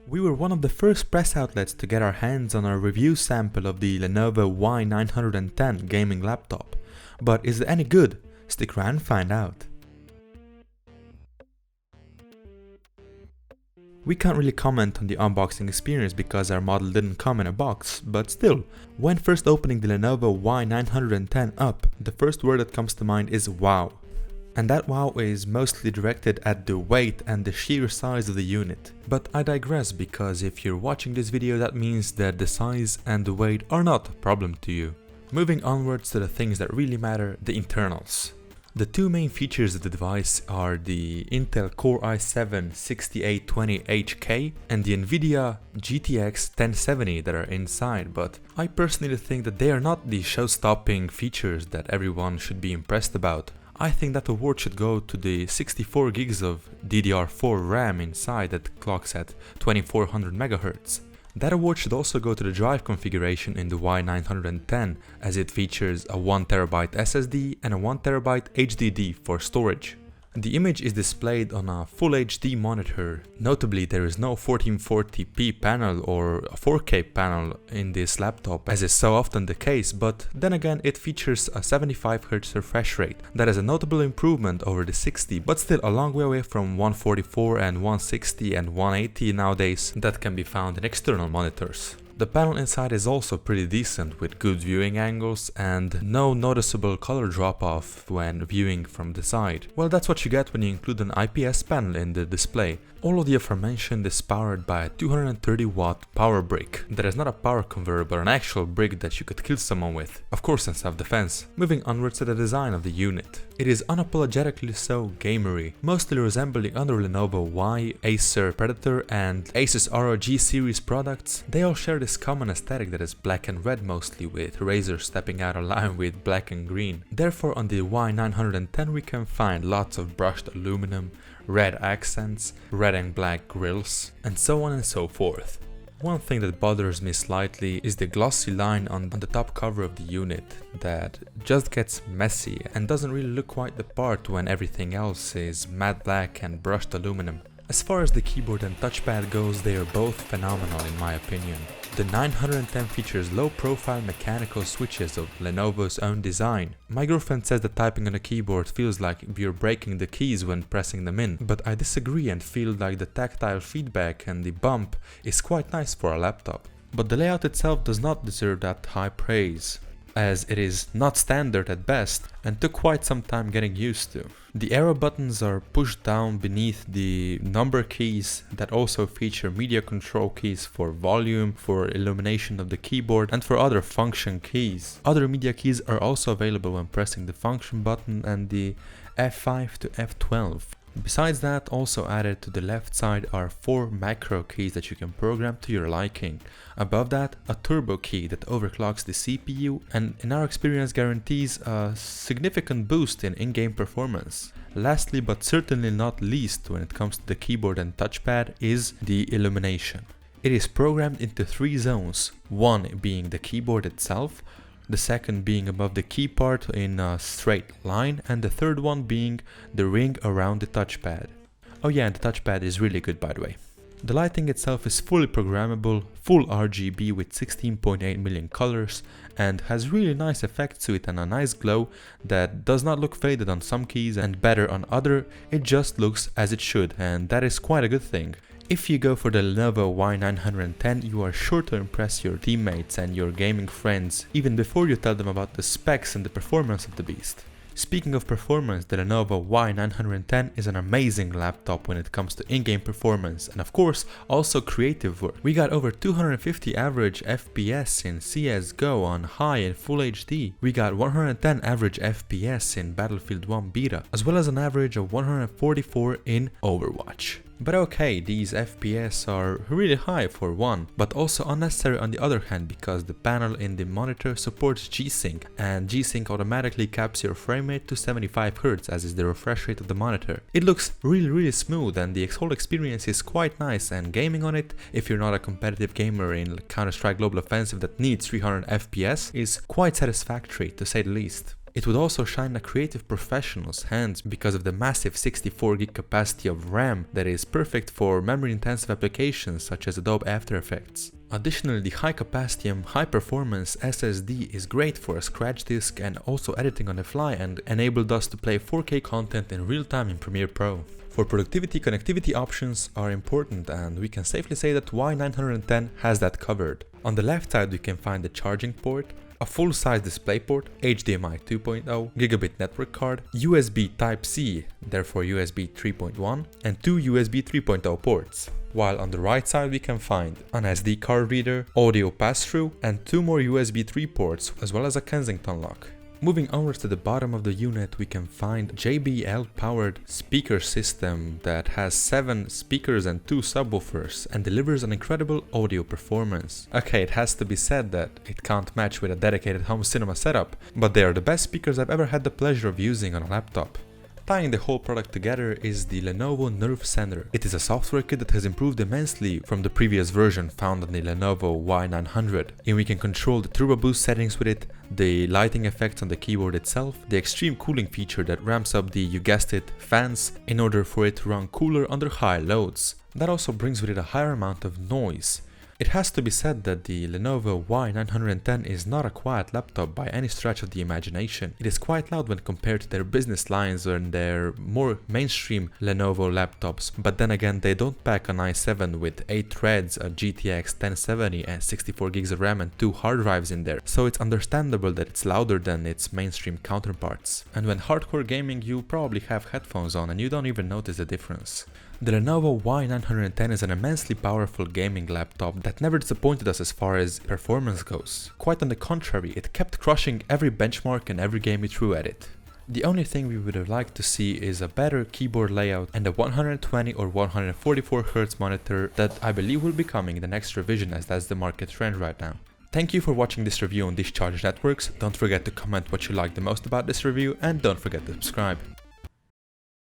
We were one of the first press outlets to get our hands on a review sample of the Lenovo Y910 gaming laptop. But is it any good? Stick around and find out. We can't really comment on the unboxing experience because our model didn't come in a box, but still, when first opening the Lenovo Y910 up, the first word that comes to mind is wow. And that wow is mostly directed at the weight and the sheer size of the unit. But I digress, because if you're watching this video, that means that the size and the weight are not a problem to you. Moving onwards to the things that really matter, the internals. The two main features of the device are the Intel Core i7-6820HK and the Nvidia GTX1070 that are inside, but I personally think that they are not the show-stopping features that everyone should be impressed about. I think that award should go to the 64 gigs of DDR4 RAM inside that clocks at 2400 MHz. That award should also go to the drive configuration in the Y910, as it features a 1TB SSD and a 1TB HDD for storage. The image is displayed on a Full HD monitor. Notably, there is no 1440p panel or a 4K panel in this laptop, as is so often the case, but then again it features a 75Hz refresh rate. That is a notable improvement over the 60, but still a long way away from 144 and 160 and 180 nowadays that can be found in external monitors. The panel inside is also pretty decent, with good viewing angles and no noticeable color drop-off when viewing from the side. Well, that's what you get when you include an IPS panel in the display. All of the aforementioned is powered by a 230-watt power brick. That is not a power converter, but an actual brick that you could kill someone with, of course in self-defense. Moving onwards to the design of the unit. It is unapologetically so gamery, mostly resembling other Lenovo Y, Acer Predator and Asus ROG series products. They all share this common aesthetic that is black and red mostly, with Razer stepping out of line with black and green. Therefore on the Y910 we can find lots of brushed aluminum, red accents, red and black grills, and so on and so forth. One thing that bothers me slightly is the glossy line on the top cover of the unit that just gets messy and doesn't really look quite the part when everything else is matte black and brushed aluminum. As far as the keyboard and touchpad goes, they are both phenomenal in my opinion. The 910 features low-profile mechanical switches of Lenovo's own design. My girlfriend says that typing on a keyboard feels like you're breaking the keys when pressing them in, but I disagree and feel like the tactile feedback and the bump is quite nice for a laptop. But the layout itself does not deserve that high praise, as it is not standard at best and took quite some time getting used to. The arrow buttons are pushed down beneath the number keys that also feature media control keys for volume, for illumination of the keyboard, and for other function keys. Other media keys are also available when pressing the function button and the F5 to F12. Besides that, also added to the left side are 4 macro keys that you can program to your liking. Above that, a turbo key that overclocks the CPU and in our experience guarantees a significant boost in in-game performance. Lastly, but certainly not least when it comes to the keyboard and touchpad, is the illumination. It is programmed into 3 zones, one being the keyboard itself, the second being above the key part in a straight line, and the third one being the ring around the touchpad. Oh yeah, and the touchpad is really good, by the way. The lighting itself is fully programmable, full RGB with 16.8 million colors, and has really nice effects to it and a nice glow that does not look faded on some keys and better on other. It just looks as it should, and that is quite a good thing. If you go for the Lenovo Y910, you are sure to impress your teammates and your gaming friends, even before you tell them about the specs and the performance of the beast. Speaking of performance, the Lenovo Y910 is an amazing laptop when it comes to in-game performance and of course also creative work. We got over 250 average FPS in CSGO on high and full HD. We got 110 average FPS in Battlefield 1 beta, as well as an average of 144 in Overwatch. But okay, these FPS are really high for one, but also unnecessary on the other hand, because the panel in the monitor supports G-Sync, and G-Sync automatically caps your frame rate to 75Hz, as is the refresh rate of the monitor. It looks really smooth, and the whole experience is quite nice, and gaming on it, if you're not a competitive gamer in Counter-Strike Global Offensive that needs 300 FPS, is quite satisfactory to say the least. It would also shine a creative professional's hands because of the massive 64 GB capacity of RAM that is perfect for memory-intensive applications such as Adobe After Effects. Additionally, the high capacity and high performance SSD is great for a scratch disk and also editing on the fly, and enabled us to play 4K content in real time in Premiere Pro. For productivity, connectivity options are important, and we can safely say that Y910 has that covered. On the left side we can find the charging port, a full-size DisplayPort, HDMI 2.0, gigabit network card, USB Type-C, therefore USB 3.1, and 2 USB 3.0 ports. While on the right side we can find an SD card reader, audio pass-through, and 2 more USB 3 ports, as well as a Kensington lock. Moving onwards to the bottom of the unit, we can find JBL powered speaker system that has 7 speakers and 2 subwoofers and delivers an incredible audio performance. Okay, it has to be said that it can't match with a dedicated home cinema setup, but they are the best speakers I've ever had the pleasure of using on a laptop. Tying the whole product together is the Lenovo Nerve Center. It is a software kit that has improved immensely from the previous version found on the Lenovo Y900, and we can control the turbo boost settings with it, the lighting effects on the keyboard itself, the extreme cooling feature that ramps up the, you guessed it, fans in order for it to run cooler under high loads. That also brings with it a higher amount of noise. It has to be said that the Lenovo Y910 is not a quiet laptop by any stretch of the imagination. It is quite loud when compared to their business lines and their more mainstream Lenovo laptops, but then again they don't pack an i7 with 8 threads, a GTX 1070 and 64 GB of RAM and 2 hard drives in there, so it's understandable that it's louder than its mainstream counterparts. And when hardcore gaming you probably have headphones on and you don't even notice the difference. The Lenovo Y910 is an immensely powerful gaming laptop that never disappointed us as far as performance goes. Quite on the contrary, it kept crushing every benchmark and every game we threw at it. The only thing we would have liked to see is a better keyboard layout and a 120 or 144Hz monitor that I believe will be coming in the next revision, as that's the market trend right now. Thank you for watching this review on Discharge Networks. Don't forget to comment what you liked the most about this review and don't forget to subscribe.